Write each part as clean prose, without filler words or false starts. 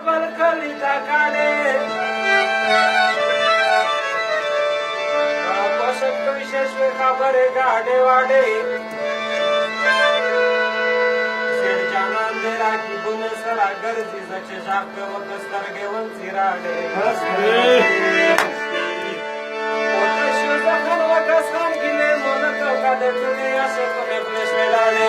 बलकलिता काले पोषक विशेष खबरे गाडे वाडे शेडच्या नांदेरा की बुनसरा गरजी जचे शाक व कस्तर घेऊन चिराडे ओते शिवजखन व कस्तान गिले मोनक कादे तुने असे पुणे प्लेश वेडाडे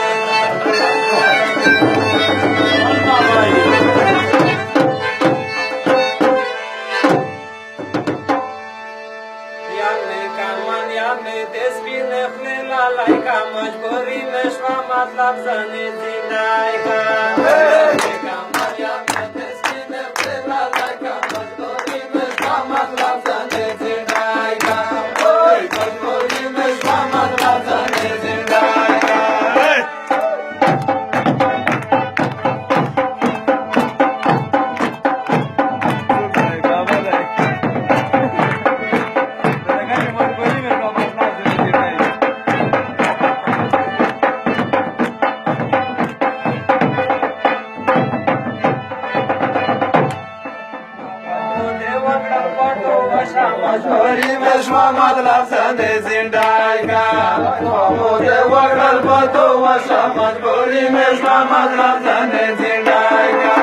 मजबूरी में मतलब जाने जिंदाई का मजबूरी में मतलब जाने जिंदाई का मजबूरी में मतलब जाने जिंदाई का मजबूरी में मतलब जाने जिंदाई का मुझे वगल बतो वशा मजबूरी में मतलब जाने जिंदाई का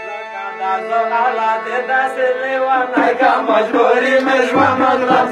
लगा दासो आला दे दास लेवा नाई का मजबूरी में मतलब